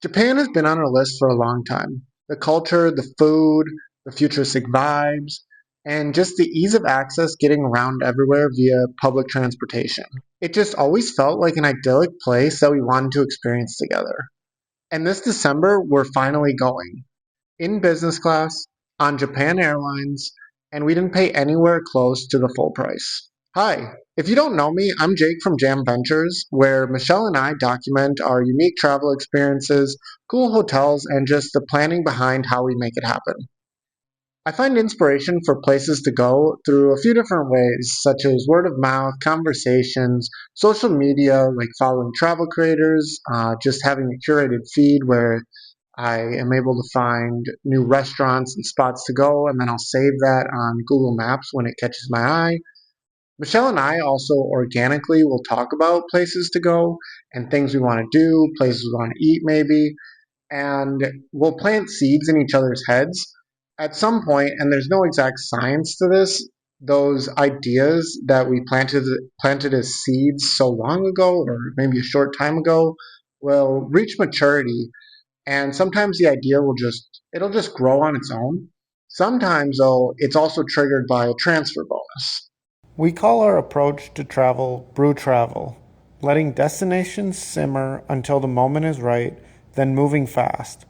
Japan has been on our list for a long time. The culture, the food, the futuristic vibes, and just the ease of access getting around everywhere via public transportation. It just always felt like an idyllic place that we wanted to experience together. And this December, we're finally going in business class on Japan Airlines, and we didn't pay anywhere close to the full price. Hi, if you don't know me, I'm Jake from Jam Ventures, where Michelle and I document our unique travel experiences, cool hotels, and just the planning behind how we make it happen. I find inspiration for places to go through a few different ways, such as word of mouth, conversations, social media, like following travel creators, just having a curated feed where I am able to find new restaurants and spots to go, and then I'll save that on Google Maps when it catches my eye. Michelle and I also organically will talk about places to go and things we want to do, places we want to eat, maybe, and we'll plant seeds in each other's heads at some point, and there's no exact science to this. Those ideas that we planted as seeds so long ago, or maybe a short time ago, will reach maturity, and sometimes the idea it'll just grow on its own. Sometimes though, it's also triggered by a transfer bonus. We call our approach to travel Brew Travel, letting destinations simmer until the moment is right, then moving fast.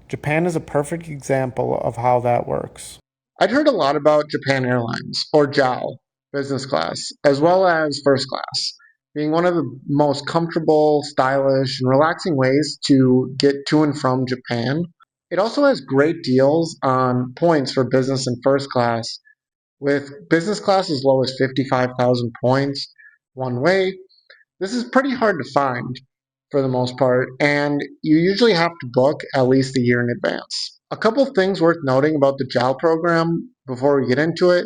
Japan is a perfect example of how that works. I'd heard a lot about Japan Airlines, or JAL, business class, as well as first class, being one of the most comfortable, stylish, and relaxing ways to get to and from Japan. It also has great deals on points for business and first class, with business class as low as 55,000 points one way. This is pretty hard to find for the most part, and you usually have to book at least a year in advance. A couple things worth noting about the JAL program before we get into it: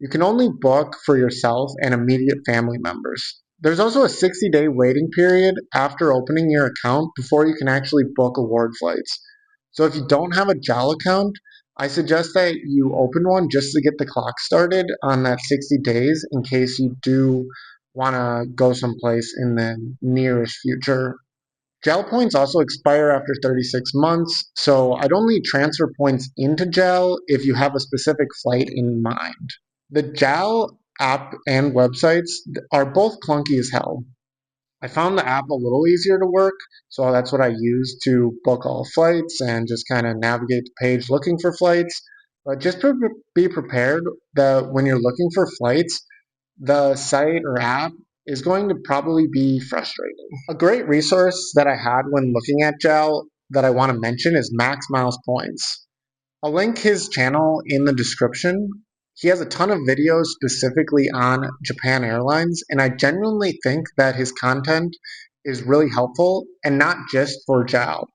you can only book for yourself and immediate family members. There's also a 60-day waiting period after opening your account before you can actually book award flights. So if you don't have a JAL account, I suggest that you open one just to get the clock started on that 60 days in case you do want to go someplace in the nearest future. JAL points also expire after 36 months, so I'd only transfer points into JAL if you have a specific flight in mind. The JAL app and websites are both clunky as hell. I found the app a little easier to work, so that's what I use to book all flights and just kind of navigate the page looking for flights. But just be prepared that when you're looking for flights, the site or app is going to probably be frustrating. A great resource that I had when looking at JAL that I want to mention is Max Miles Points. I'll link his channel in the description. He has a ton of videos specifically on Japan Airlines, and I genuinely think that his content is really helpful and not just for JAL.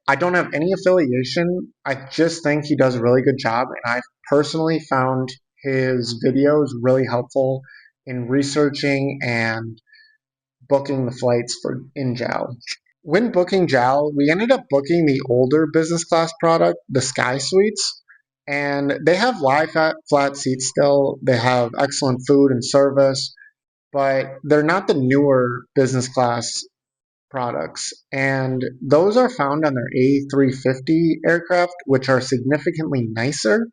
I don't have any affiliation. I just think he does a really good job, and I've personally found his videos really helpful in researching and booking the flights for in JAL. When booking JAL, we ended up booking the older business class product, the Sky Suites, and they have flat seats still. They have excellent food and service, but they're not the newer business class products. And those are found on their A350 aircraft, which are significantly nicer,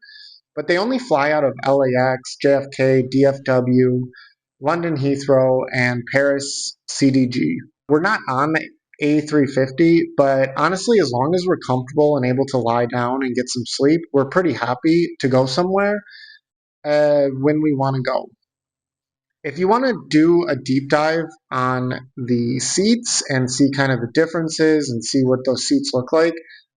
but they only fly out of LAX, JFK, DFW, London Heathrow, and Paris CDG. We're not on the A350, but honestly, as long as we're comfortable and able to lie down and get some sleep, we're pretty happy to go somewhere when we want to go. If you want to do a deep dive on the seats and see kind of the differences and see what those seats look like,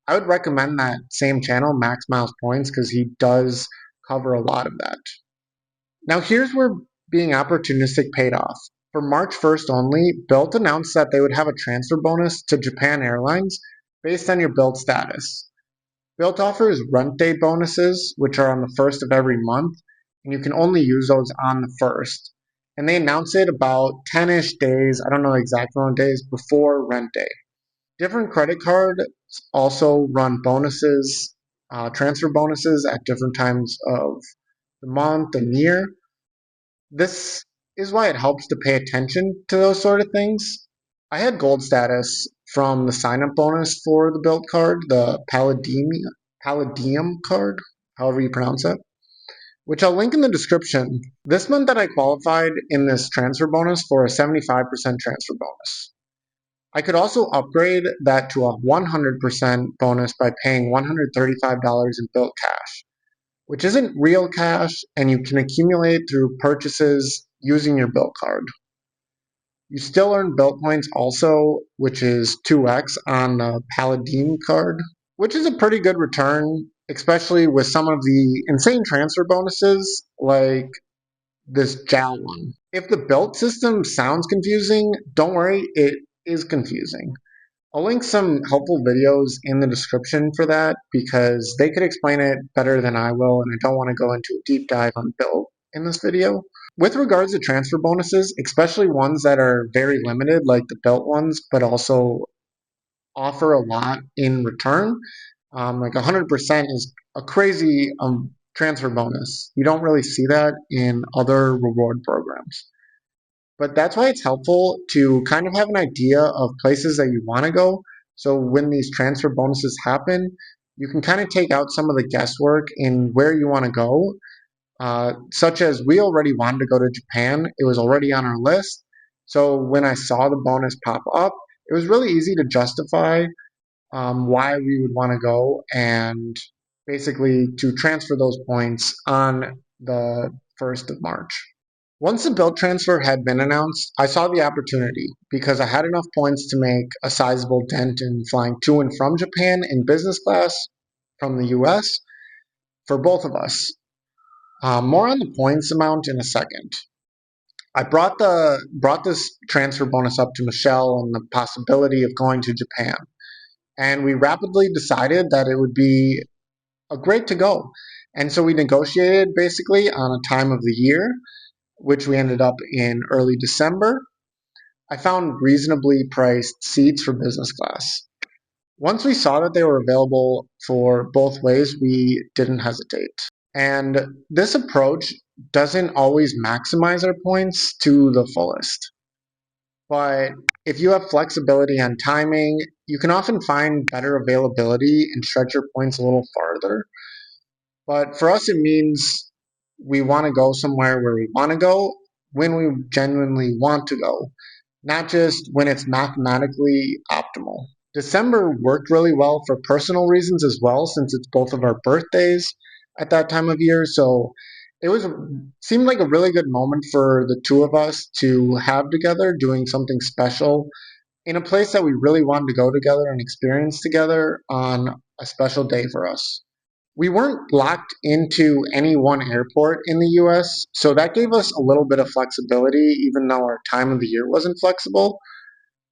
I would recommend that same channel, Max Miles Points, because he does cover a lot of that. Now, here's where being opportunistic paid off. For March 1st only, Bilt announced that they would have a transfer bonus to Japan Airlines based on your Bilt status. Bilt offers rent day bonuses, which are on the first of every month, and you can only use those on the first. And they announce it about 10-ish days, I don't know the exact amount of days, before rent day. Different credit cards also run bonuses, transfer bonuses at different times of the month and year. This is why it helps to pay attention to those sort of things. I had gold status from the sign up bonus for the Bilt card, the Palladium card, however you pronounce it, which I'll link in the description. This month that I qualified in this transfer bonus for a 75% transfer bonus. I could also upgrade that to a 100% bonus by paying $135 in Bilt cash, which isn't real cash and you can accumulate through purchases using your Bilt card. You still earn Bilt points also, which is 2x on the Paladin card, which is a pretty good return, especially with some of the insane transfer bonuses like this JAL one. If the Bilt system sounds confusing, don't worry, it is confusing. I'll link some helpful videos in the description for that because they could explain it better than I will, and I don't want to go into a deep dive on Bilt in this video. With regards to transfer bonuses, especially ones that are very limited, like the Bilt ones, but also offer a lot in return, like 100% is a crazy transfer bonus. You don't really see that in other reward programs. But that's why it's helpful to kind of have an idea of places that you want to go. So when these transfer bonuses happen, you can kind of take out some of the guesswork in where you want to go. Such as we already wanted to go to Japan, it was already on our list. So when I saw the bonus pop up, it was really easy to justify why we would want to go and basically to transfer those points on the 1st of March. Once the Bilt transfer had been announced, I saw the opportunity because I had enough points to make a sizable dent in flying to and from Japan in business class from the US for both of us. More on the points amount in a second. I brought this transfer bonus up to Michelle and the possibility of going to Japan, and we rapidly decided that it would be a great to go. And so we negotiated basically on a time of the year, which we ended up in early December. I found reasonably priced seats for business class. Once we saw that they were available for both ways, we didn't hesitate. And this approach doesn't always maximize our points to the fullest. But if you have flexibility on timing, you can often find better availability and stretch your points a little farther. But for us, it means we want to go somewhere where we want to go when we genuinely want to go, not just when it's mathematically optimal. December worked really well for personal reasons as well, since it's both of our birthdays at that time of year. So it was seemed like a really good moment for the two of us to have together, doing something special in a place that we really wanted to go together and experience together on a special day for us. We weren't locked into any one airport in the US, so that gave us a little bit of flexibility, even though our time of the year wasn't flexible.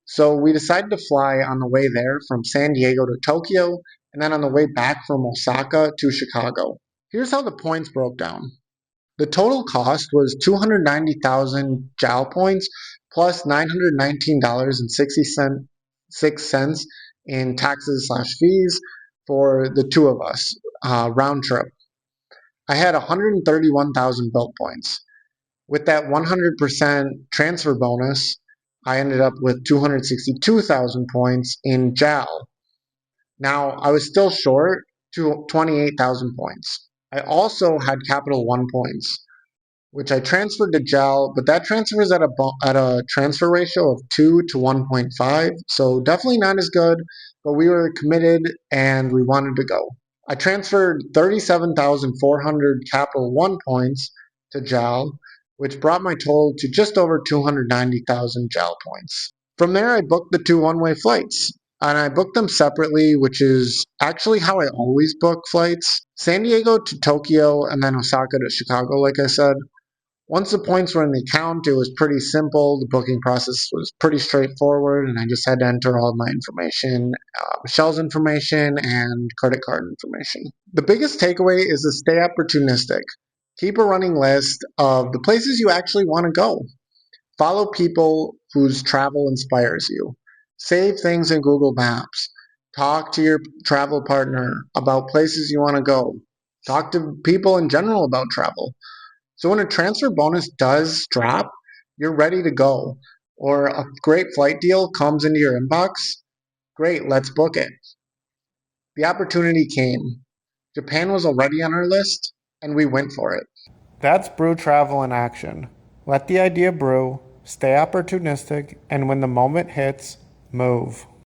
So we decided to fly on the way there from San Diego to Tokyo, and then on the way back from Osaka to Chicago. Here's how the points broke down. The total cost was 290,000 JAL points plus $919.66 in taxes/fees for the two of us, round trip. I had 131,000 Bilt points. With that 100% transfer bonus, I ended up with 262,000 points in JAL. Now, I was still short to 28,000 points. I also had Capital One points, which I transferred to JAL, but that transfer is at a transfer ratio of 2 to 1.5, so definitely not as good, but we were committed and we wanted to go. I transferred 37,400 Capital One points to JAL, which brought my total to just over 290,000 JAL points. From there, I booked the two one-way flights, and I booked them separately, which is actually how I always book flights. San Diego to Tokyo, and then Osaka to Chicago, like I said. Once the points were in the account, it was pretty simple. The booking process was pretty straightforward, and I just had to enter all of my information, Michelle's information, and credit card information. The biggest takeaway is to stay opportunistic. Keep a running list of the places you actually want to go. Follow people whose travel inspires you. Save things in Google Maps. Talk to your travel partner about places you want to go. Talk to people in general about travel. So when a transfer bonus does drop, you're ready to go, or a great flight deal comes into your inbox, Great, let's book it. The opportunity came. Japan was already on our list, and we went for it. That's brew travel in action. Let the idea brew, stay opportunistic, and when the moment hits, move.